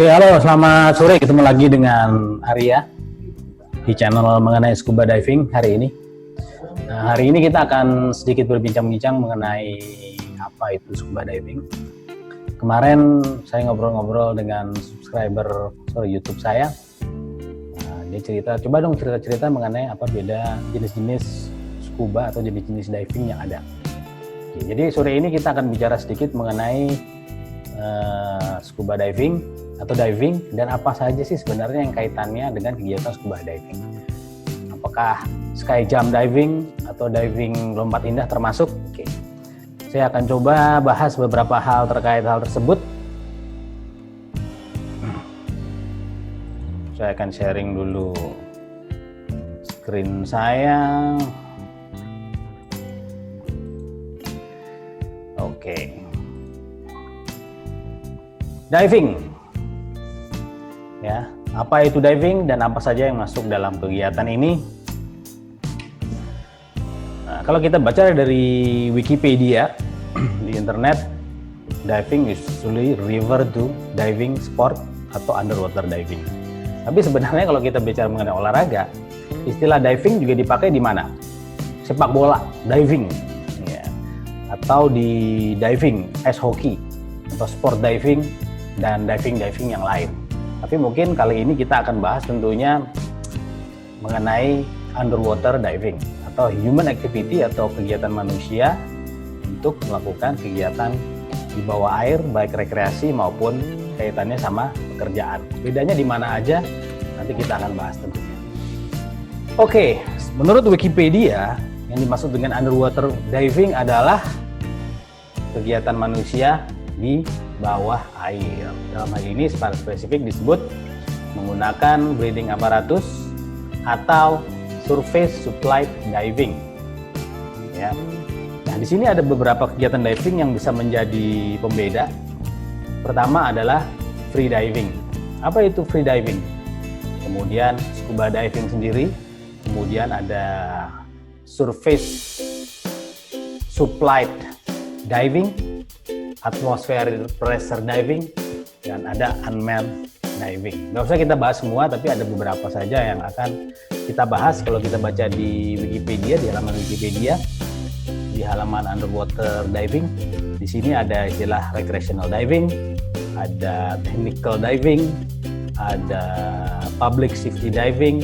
Oke, halo, selamat sore. Ketemu lagi dengan Arya di channel mengenai scuba diving hari ini. Nah, hari ini kita akan sedikit berbincang-bincang mengenai apa itu scuba diving. Kemarin saya ngobrol-ngobrol dengan subscriber YouTube saya. Nah, dia cerita, coba dong cerita-cerita mengenai apa beda jenis-jenis scuba atau jenis-jenis diving yang ada. Oke, jadi sore ini kita akan bicara sedikit mengenai scuba diving atau diving dan apa saja sih sebenarnya yang kaitannya dengan kegiatan scuba diving. Apakah sky jump diving atau diving lompat indah termasuk? Oke. Saya akan coba bahas beberapa hal terkait hal tersebut. Saya akan sharing dulu screen saya. Oke. Diving. Ya, apa itu diving dan apa saja yang masuk dalam kegiatan ini? Nah, kalau kita baca dari Wikipedia di internet, diving usually refer to diving sport atau underwater diving. Tapi sebenarnya kalau kita bicara mengenai olahraga, istilah diving juga dipakai di mana? Sepak bola, diving, ya. Atau di diving, ice hockey, atau sport diving dan diving yang lain. Tapi mungkin kali ini kita akan bahas tentunya mengenai underwater diving atau human activity atau kegiatan manusia untuk melakukan kegiatan di bawah air baik rekreasi maupun kaitannya sama pekerjaan. Bedanya di mana aja nanti kita akan bahas tentunya. Oke, menurut Wikipedia yang dimaksud dengan underwater diving adalah kegiatan manusia di bawah air. Dalam hal ini secara spesifik disebut menggunakan breathing apparatus atau surface supplied diving. Ya. Nah, di sini ada beberapa kegiatan diving yang bisa menjadi pembeda. Pertama adalah free diving. Apa itu free diving? Kemudian scuba diving sendiri, kemudian ada surface supplied diving, atmospheric pressure diving, dan ada unmanned diving. Nggak usah kita bahas semua, tapi ada beberapa saja yang akan kita bahas. Kalau kita baca di Wikipedia, di halaman Wikipedia, di halaman underwater diving, di sini ada istilah recreational diving, ada technical diving, ada public safety diving,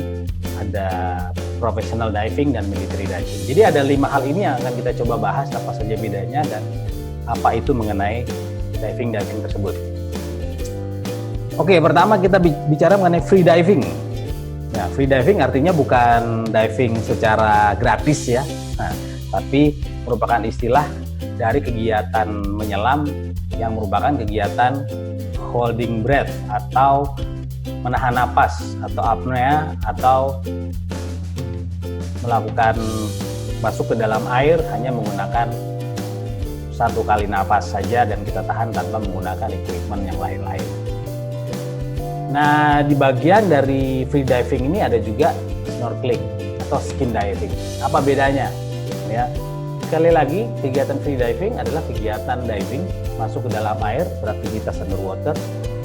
ada professional diving, dan military diving. Jadi ada 5 hal ini yang akan kita coba bahas, apa saja bedanya dan apa itu mengenai diving tersebut. Oke, pertama kita bicara mengenai free diving. Nah, free diving artinya bukan diving secara gratis ya, tapi merupakan istilah dari kegiatan menyelam yang merupakan kegiatan holding breath atau menahan napas atau apnea atau melakukan masuk ke dalam air hanya menggunakan satu kali nafas saja dan kita tahan tanpa menggunakan equipment yang lain-lain. Nah, di bagian dari free diving ini ada juga snorkeling atau skin diving. Apa bedanya? Ya, sekali lagi kegiatan free diving adalah kegiatan diving masuk ke dalam air, beraktivitas underwater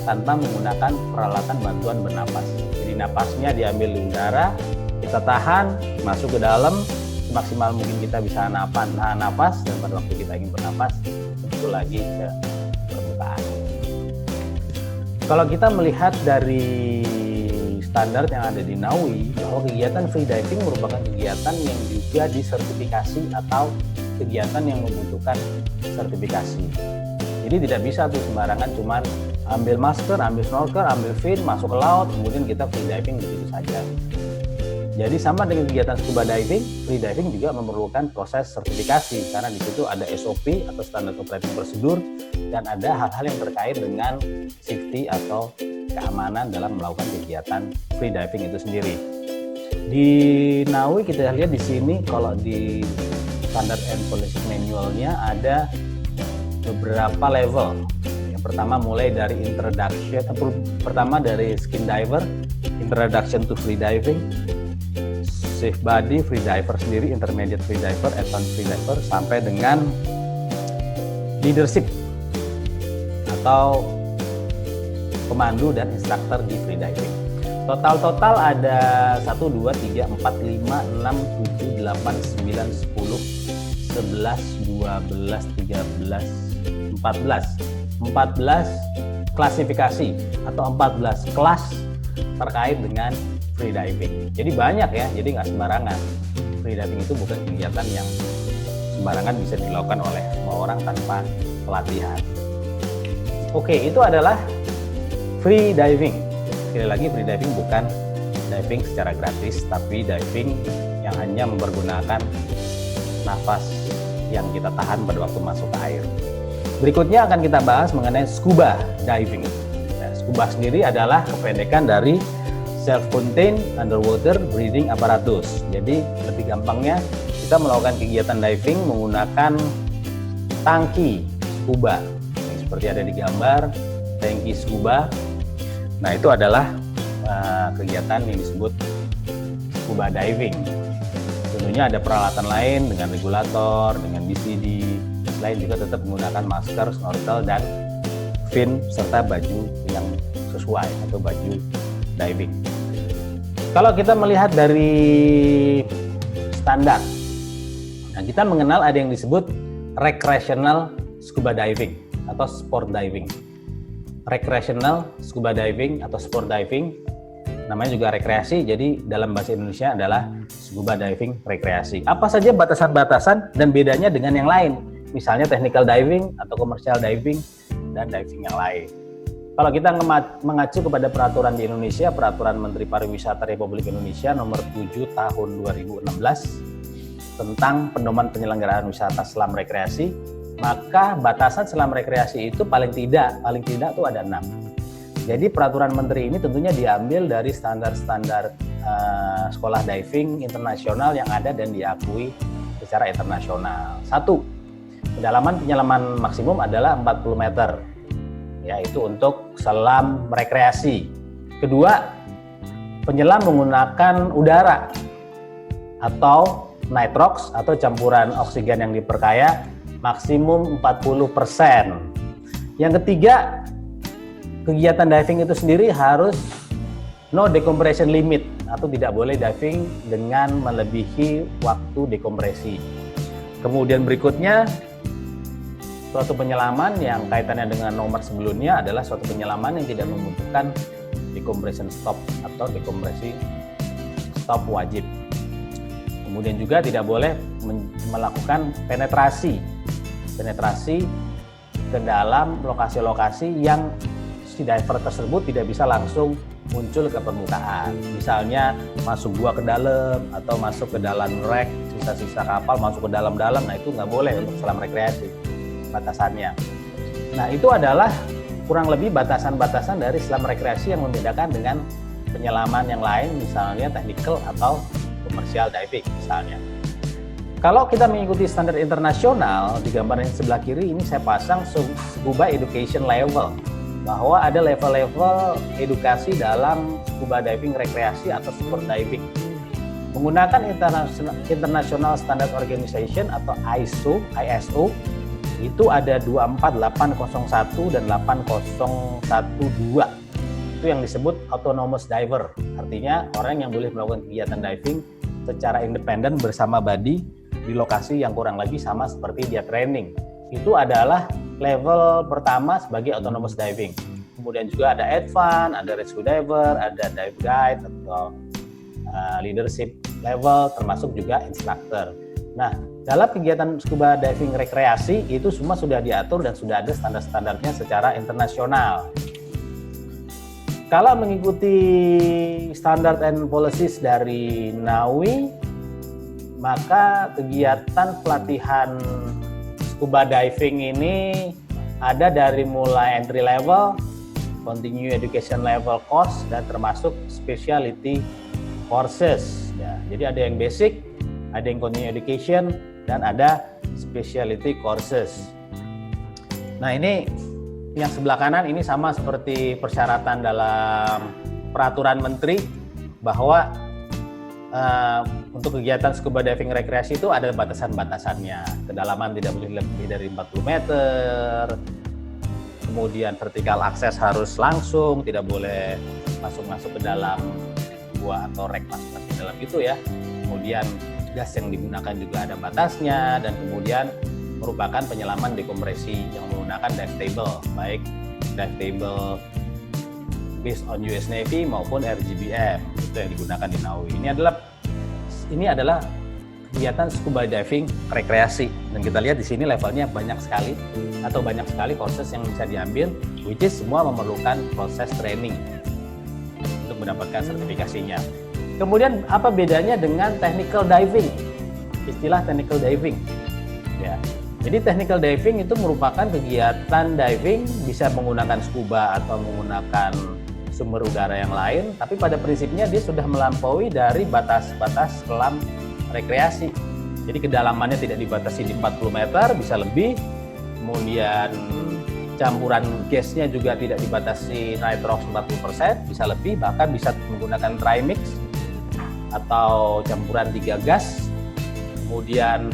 tanpa menggunakan peralatan bantuan bernapas. Jadi napasnya diambil di udara, kita tahan, masuk ke dalam, maksimal mungkin kita bisa nahan napas, dan pada waktu kita ingin bernapas muncul lagi ke permukaan. Kalau kita melihat dari standar yang ada di NAUI, bahwa kegiatan free diving merupakan kegiatan yang juga disertifikasi atau kegiatan yang membutuhkan sertifikasi. Jadi tidak bisa tuh sembarangan cuman ambil masker, ambil snorkel, ambil fin, masuk ke laut, kemudian kita free diving begitu saja. Jadi sama dengan kegiatan scuba diving, free diving juga memerlukan proses sertifikasi karena di situ ada SOP atau standar operating procedure dan ada hal-hal yang terkait dengan safety atau keamanan dalam melakukan kegiatan free diving itu sendiri. Di NAUI kita lihat di sini kalau di standard and policy manual-nya ada beberapa level. Yang pertama mulai dari introduction, pertama dari skin diver, introduction to free diving, safe body, free diver sendiri, intermediate free diver, advanced free diver, sampai dengan leadership atau pemandu dan instruktur di freediving. Total ada 1, 2, 3, 4, 5, 6, 7, 8, 9, 10, 11, 12, 13, 14 klasifikasi atau 14 kelas terkait dengan freediving. Jadi banyak ya, jadi nggak sembarangan. Freediving itu bukan kegiatan yang sembarangan bisa dilakukan oleh semua orang tanpa pelatihan. Oke, itu adalah freediving. Sekali lagi, freediving bukan diving secara gratis, tapi diving yang hanya mempergunakan nafas yang kita tahan pada waktu masuk ke air. Berikutnya akan kita bahas mengenai scuba diving. Nah, scuba sendiri adalah kependekan dari self-contained underwater breathing apparatus. Jadi lebih gampangnya kita melakukan kegiatan diving menggunakan tangki scuba. Yang seperti ada di gambar, tangki scuba. Nah, itu adalah kegiatan yang disebut scuba diving. Tentunya ada peralatan lain dengan regulator, dengan BCD. Selain juga tetap menggunakan masker, snorkel, dan fin serta baju yang sesuai atau baju diving. Kalau kita melihat dari standar, nah kita mengenal ada yang disebut recreational scuba diving atau sport diving. Recreational scuba diving atau sport diving namanya juga rekreasi, jadi dalam bahasa Indonesia adalah scuba diving rekreasi. Apa saja batasan-batasan dan bedanya dengan yang lain? Misalnya technical diving atau commercial diving dan diving yang lain. Kalau kita mengacu kepada peraturan di Indonesia, Peraturan Menteri Pariwisata Republik Indonesia nomor 7 tahun 2016 tentang pedoman penyelenggaraan wisata selam rekreasi, maka batasan selam rekreasi itu paling tidak itu ada 6. Jadi peraturan menteri ini tentunya diambil dari standar-standar sekolah diving internasional yang ada dan diakui secara internasional. 1. Kedalaman penyelaman maksimum adalah 40 meter, yaitu untuk selam rekreasi. Kedua, penyelam menggunakan udara atau nitrox atau campuran oksigen yang diperkaya maksimum 40%. Yang ketiga, kegiatan diving itu sendiri harus no decompression limit atau tidak boleh diving dengan melebihi waktu dekompresi. Kemudian berikutnya, suatu penyelaman yang kaitannya dengan nomor sebelumnya adalah suatu penyelaman yang tidak membutuhkan decompression stop atau dekompresi stop wajib. Kemudian juga tidak boleh melakukan penetrasi ke dalam lokasi-lokasi yang si diver tersebut tidak bisa langsung muncul ke permukaan. Misalnya masuk gua ke dalam atau masuk ke dalam rek, sisa-sisa kapal masuk ke dalam-dalam, nah itu nggak boleh untuk selam rekreasi. Batasannya. Nah, itu adalah kurang lebih batasan-batasan dari selam rekreasi yang membedakan dengan penyelaman yang lain, misalnya technical atau commercial diving misalnya. Kalau kita mengikuti standar internasional, di gambar yang sebelah kiri ini saya pasang scuba education level, bahwa ada level-level edukasi dalam scuba diving rekreasi atau sport diving. Menggunakan International Standard Organization atau ISO, itu ada 24801 dan 8012. Itu yang disebut autonomous diver. Artinya orang yang boleh melakukan kegiatan diving secara independen bersama buddy di lokasi yang kurang lebih sama seperti dia training. Itu adalah level pertama sebagai autonomous diving. Kemudian juga ada advance, ada rescue diver, ada dive guide atau leadership level, termasuk juga instructor. Nah, dalam kegiatan scuba diving rekreasi itu semua sudah diatur dan sudah ada standar-standarnya secara internasional. Kalau mengikuti standard and policies dari NAUI, maka kegiatan pelatihan scuba diving ini ada dari mulai entry level, continue education level course, dan termasuk specialty courses. Ya, jadi ada yang basic, ada yang continue education, dan ada specialty courses. Nah, ini yang sebelah kanan ini sama seperti persyaratan dalam peraturan menteri bahwa untuk kegiatan scuba diving rekreasi itu ada batasan-batasannya. Kedalaman tidak boleh lebih dari 40 meter, kemudian vertical access harus langsung, tidak boleh masuk ke dalam gua atau rek masuk ke dalam itu ya. Kemudian gas yang digunakan juga ada batasnya, dan kemudian merupakan penyelaman dekompresi yang menggunakan dive table, baik dive table based on US Navy maupun RGBM, itu yang digunakan di Naui. Ini adalah kegiatan scuba diving rekreasi, dan kita lihat di sini levelnya banyak sekali proses yang bisa diambil, which is semua memerlukan proses training untuk mendapatkan sertifikasinya. Kemudian apa bedanya dengan technical diving? Istilah technical diving ya. Jadi technical diving itu merupakan kegiatan diving, bisa menggunakan scuba atau menggunakan sumber udara yang lain, tapi pada prinsipnya dia sudah melampaui dari batas-batas selam rekreasi. Jadi kedalamannya tidak dibatasi di 40 meter, bisa lebih. Kemudian campuran gasnya juga tidak dibatasi nitrox 40%, bisa lebih, bahkan bisa menggunakan trimix atau campuran 3 gas. Kemudian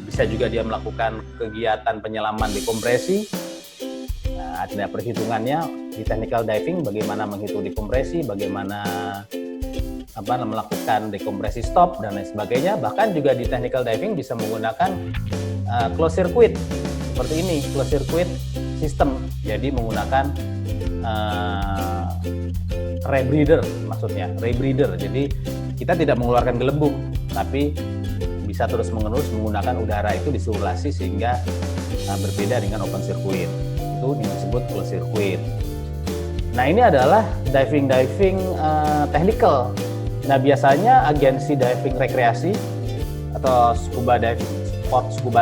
bisa juga dia melakukan kegiatan penyelaman dekompresi. Nah, ada perhitungannya di technical diving, bagaimana menghitung dekompresi, bagaimana melakukan dekompresi stop dan lain sebagainya. Bahkan juga di technical diving bisa menggunakan closed circuit seperti ini, closed circuit system. Jadi menggunakan rebreather. Jadi kita tidak mengeluarkan gelembung, tapi bisa terus-menerus menggunakan udara itu disirkulasi sehingga berbeda dengan open circuit. Itu disebut closed circuit. Nah, ini adalah diving technical. Nah, biasanya agensi diving rekreasi atau scuba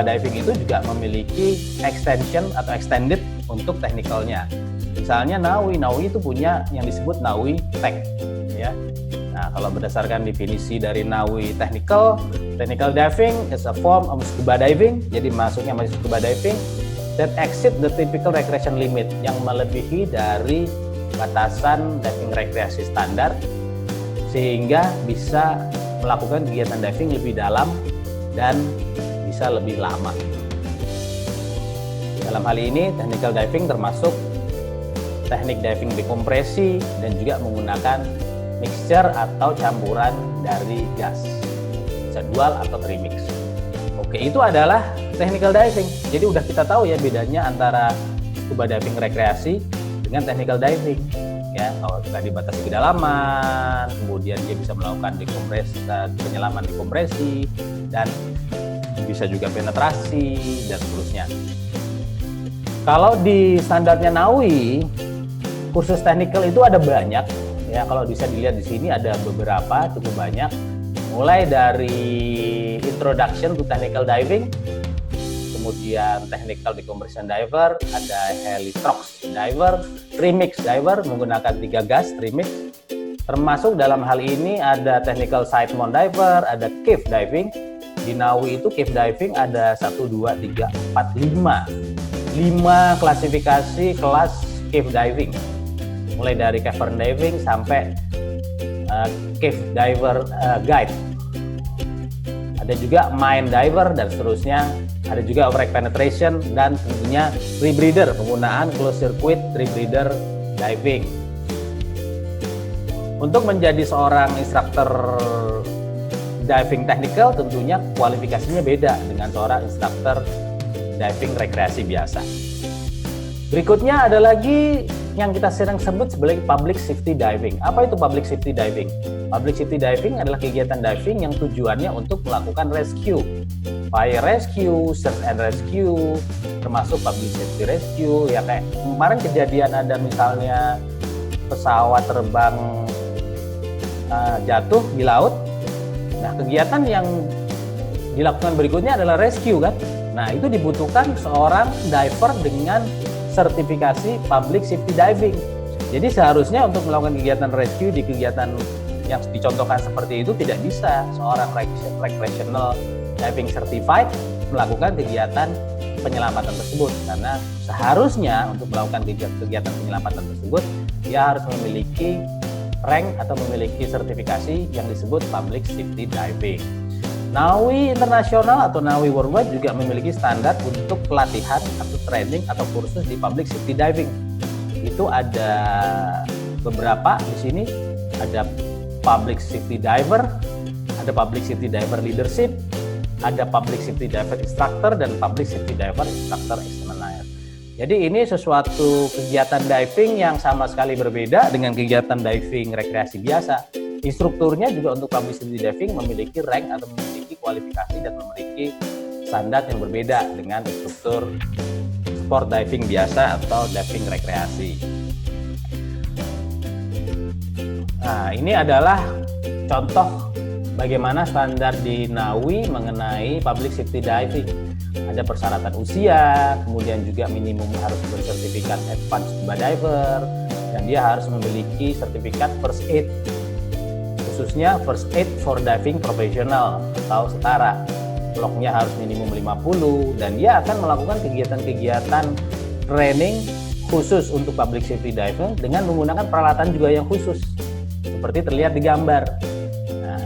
diving itu juga memiliki extension atau extended untuk technicalnya. Misalnya Naui itu punya yang disebut Naui Tech ya. Nah, kalau berdasarkan definisi dari Naui technical diving is a form of scuba diving. Jadi masuknya masih scuba diving that exceed the typical recreation limit, yang melebihi dari batasan diving rekreasi standar, sehingga bisa melakukan kegiatan diving lebih dalam dan bisa lebih lama. Dalam hal ini technical diving termasuk teknik diving dekompresi dan juga menggunakan mixture atau campuran dari gas, bisa dual atau trimix. Oke, itu adalah technical diving. Jadi udah kita tahu ya bedanya antara scuba diving rekreasi dengan technical diving. Ya, kalau kita dibatasi kedalaman, kemudian dia bisa melakukan penyelaman dekompresi, dan bisa juga penetrasi dan seterusnya. Kalau di standarnya Naui, kursus technical itu ada banyak. Ya, kalau bisa dilihat di sini ada beberapa, cukup banyak. Mulai dari introduction to technical diving, kemudian technical decompression diver, ada helitrox diver, trimix diver menggunakan 3 gas trimix. Termasuk dalam hal ini ada technical side mount diver, ada cave diving. Di Naui itu cave diving ada 1, 2, 3, 4, 5 klasifikasi kelas cave diving. Mulai dari cavern diving sampai cave diver guide. Ada juga mine diver dan seterusnya. Ada juga wreck penetration dan tentunya rebreather, penggunaan closed circuit rebreather diving. Untuk menjadi seorang instruktur diving technical tentunya kualifikasinya beda dengan seorang instruktur diving rekreasi biasa. Berikutnya ada lagi yang kita sering sebut sebagai public safety diving. Apa itu public safety diving? Public safety diving adalah kegiatan diving yang tujuannya untuk melakukan rescue, fire rescue, search and rescue, termasuk public safety rescue. Ya kayak kemarin kejadian ada misalnya pesawat terbang jatuh di laut. Nah, kegiatan yang dilakukan berikutnya adalah rescue kan. Nah, itu dibutuhkan seorang diver dengan sertifikasi public safety diving. Jadi seharusnya untuk melakukan kegiatan rescue di kegiatan yang dicontohkan seperti itu tidak bisa seorang recreational diving certified melakukan kegiatan penyelamatan tersebut, karena seharusnya untuk melakukan kegiatan penyelamatan tersebut dia harus memiliki rank atau memiliki sertifikasi yang disebut public safety diving. NAUI Internasional atau NAUI Worldwide juga memiliki standar untuk pelatihan atau training atau kursus di public safety diving. Itu ada beberapa di sini, ada public safety diver, ada public safety diver leadership, ada public safety diver instructor, dan public safety diver instructor examiner. Jadi ini sesuatu kegiatan diving yang sama sekali berbeda dengan kegiatan diving rekreasi biasa. Instrukturnya juga untuk public safety diving memiliki rank atau memiliki kualifikasi dan memiliki standar yang berbeda dengan instruktur sport diving biasa atau diving rekreasi. Nah, ini adalah contoh bagaimana standar di NAUI mengenai public safety diving. Ada persyaratan usia, kemudian juga minimum harus bersertifikat advanced scuba diver, dan dia harus memiliki sertifikat first aid, khususnya first aid for diving professional atau setara. Lognya harus minimum 50, dan dia akan melakukan kegiatan-kegiatan training khusus untuk public safety diving dengan menggunakan peralatan juga yang khusus, seperti terlihat di gambar. Nah,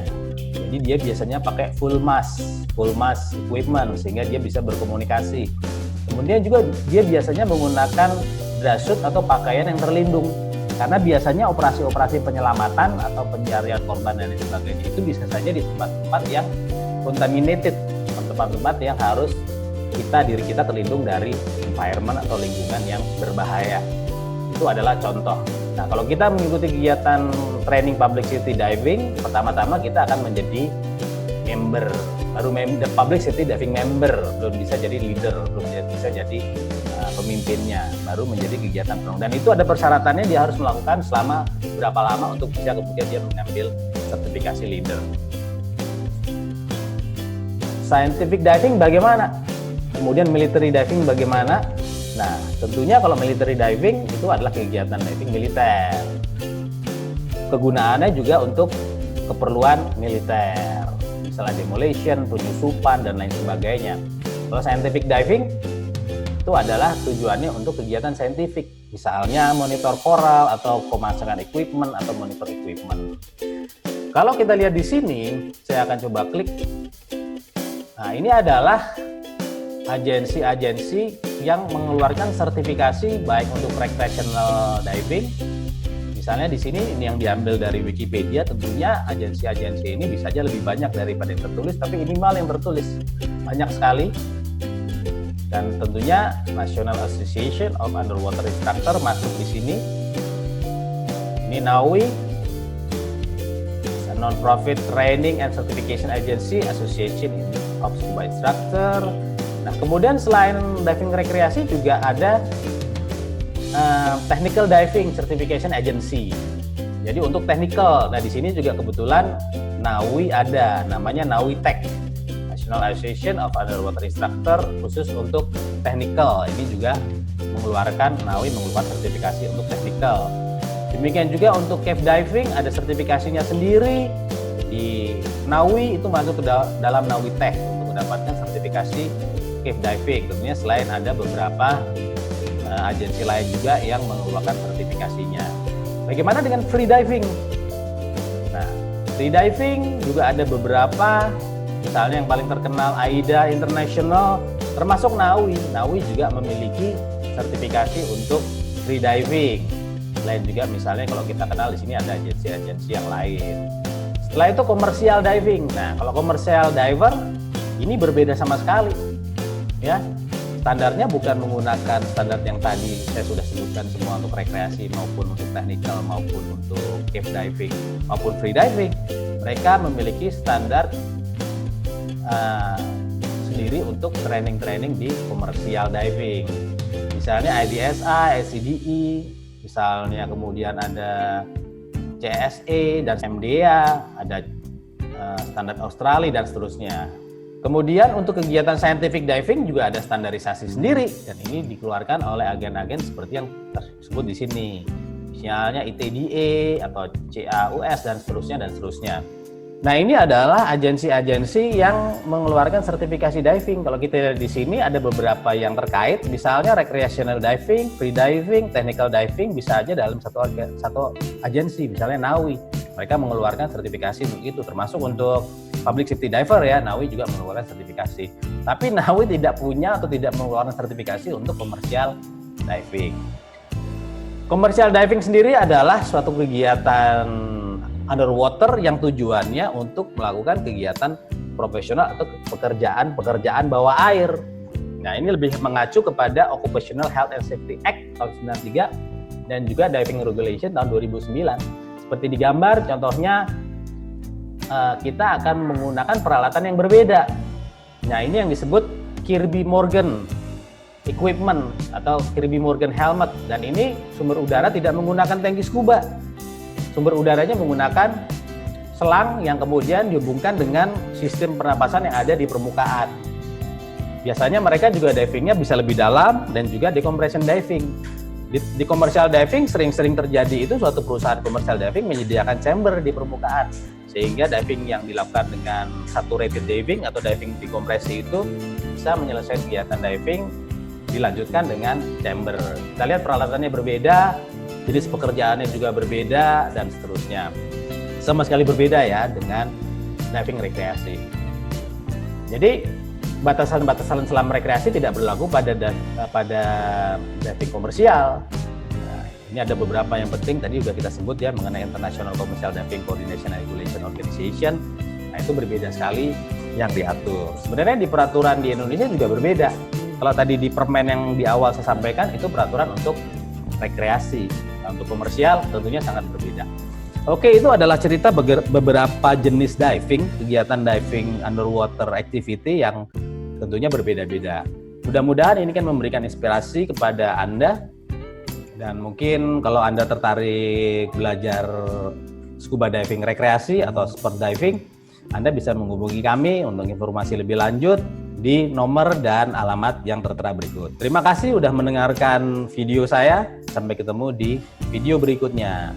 jadi dia biasanya pakai full mask equipment sehingga dia bisa berkomunikasi. Kemudian juga dia biasanya menggunakan dress suit atau pakaian yang terlindung, karena biasanya operasi-operasi penyelamatan atau pencarian korban dan sebagainya itu bisa saja di tempat-tempat yang contaminated, tempat-tempat yang harus diri kita terlindung dari environment atau lingkungan yang berbahaya. Itu adalah contoh. Nah, kalau kita mengikuti kegiatan training public safety diving, pertama-tama kita akan menjadi member, baru public safety diving member, belum bisa jadi leader, belum bisa jadi pemimpinnya, baru menjadi kegiatan penolong. Dan itu ada persyaratannya, dia harus melakukan selama berapa lama untuk bisa kemudian dia mengambil sertifikasi leader. Scientific diving bagaimana? Kemudian military diving bagaimana? Nah, tentunya kalau military diving itu adalah kegiatan diving militer. Kegunaannya juga untuk keperluan militer, misalnya demolition, penyusupan, dan lain sebagainya. Kalau scientific diving itu adalah tujuannya untuk kegiatan saintifik, misalnya monitor koral atau pemasangan equipment atau monitor equipment. Kalau kita lihat di sini, saya akan coba klik. Nah, ini adalah agensi-agensi yang mengeluarkan sertifikasi baik untuk recreational diving. Misalnya di sini ini yang diambil dari Wikipedia, tentunya agensi-agensi ini bisa saja lebih banyak daripada yang tertulis, tapi minimal yang tertulis banyak sekali. Dan tentunya National Association of Underwater Instructor masuk di sini. Ini NAUI, Non-Profit Training and Certification Agency, Association of Scuba Instructor. Nah, kemudian selain diving rekreasi juga ada Technical Diving Certification Agency. Jadi untuk technical, nah di sini juga kebetulan NAUI ada, namanya NAUI Tech, National Association of Underwater Instructor, khusus untuk technical. Ini juga NAUI mengeluarkan sertifikasi untuk technical. Demikian juga untuk cave diving ada sertifikasinya sendiri. Di NAUI itu masuk ke dalam NAUI Tech untuk mendapatkan sertifikasi cave diving. Tentunya selain ada beberapa agensi lain juga yang mengeluarkan sertifikasinya. Bagaimana dengan free diving? Nah, free diving juga ada beberapa, misalnya yang paling terkenal AIDA International, termasuk NAUI. NAUI juga memiliki sertifikasi untuk free diving. Selain juga misalnya kalau kita kenal di sini ada agensi-agensi yang lain. Setelah itu commercial diving. Nah, kalau commercial diver ini berbeda sama sekali. Ya, standarnya bukan menggunakan standar yang tadi saya sudah sebutkan semua untuk rekreasi maupun untuk technical maupun untuk cave diving maupun free diving. Mereka memiliki standar sendiri untuk training-training di commercial diving. Misalnya IDSA, SCDE, misalnya kemudian ada CSE dan MDA, ada standar Australia dan seterusnya. Kemudian untuk kegiatan scientific diving juga ada standarisasi sendiri, dan ini dikeluarkan oleh agen-agen seperti yang tersebut di sini. Misalnya ITDA atau CAUS dan seterusnya. Nah, ini adalah agensi-agensi yang mengeluarkan sertifikasi diving. Kalau kita lihat di sini ada beberapa yang terkait, misalnya recreational diving, free diving, technical diving bisa aja dalam satu agensi, misalnya NAUI. Mereka mengeluarkan sertifikasi untuk itu, termasuk untuk public safety diver ya, NAUI juga mengeluarkan sertifikasi. Tapi NAUI tidak punya atau tidak mengeluarkan sertifikasi untuk commercial diving. Commercial diving sendiri adalah suatu kegiatan underwater yang tujuannya untuk melakukan kegiatan profesional atau pekerjaan bawah air. Nah, ini lebih mengacu kepada Occupational Health and Safety Act tahun 93 dan juga Diving Regulation tahun 2009. Seperti digambar, contohnya kita akan menggunakan peralatan yang berbeda. Nah, ini yang disebut Kirby Morgan equipment atau Kirby Morgan helmet, dan ini sumber udara tidak menggunakan tangki scuba. Sumber udaranya menggunakan selang yang kemudian dihubungkan dengan sistem pernapasan yang ada di permukaan. Biasanya mereka juga divingnya bisa lebih dalam dan juga decompression diving. Di commercial diving sering-sering terjadi itu suatu perusahaan commercial diving menyediakan chamber di permukaan, sehingga diving yang dilakukan dengan saturated diving atau diving dekompresi itu bisa menyelesaikan kegiatan diving dilanjutkan dengan chamber. Kita lihat peralatannya berbeda, jenis pekerjaannya juga berbeda, dan seterusnya. Sama sekali berbeda ya dengan diving rekreasi. Jadi batasan-batasan selam rekreasi tidak berlaku pada diving komersial. Nah, ini ada beberapa yang penting tadi juga kita sebut ya mengenai International Commercial Diving Coordination and Regulation Organization. Nah, itu berbeda sekali yang diatur. Sebenarnya di peraturan di Indonesia juga berbeda. Kalau tadi di permen yang di awal saya sampaikan itu peraturan untuk rekreasi. Nah, untuk komersial tentunya sangat berbeda. Oke, itu adalah cerita beberapa jenis diving, kegiatan diving underwater activity yang tentunya berbeda-beda. Mudah-mudahan ini kan memberikan inspirasi kepada Anda, dan mungkin kalau Anda tertarik belajar scuba diving rekreasi atau sport diving, Anda bisa menghubungi kami untuk informasi lebih lanjut di nomor dan alamat yang tertera berikut. Terima kasih sudah mendengarkan video saya. Sampai ketemu di video berikutnya.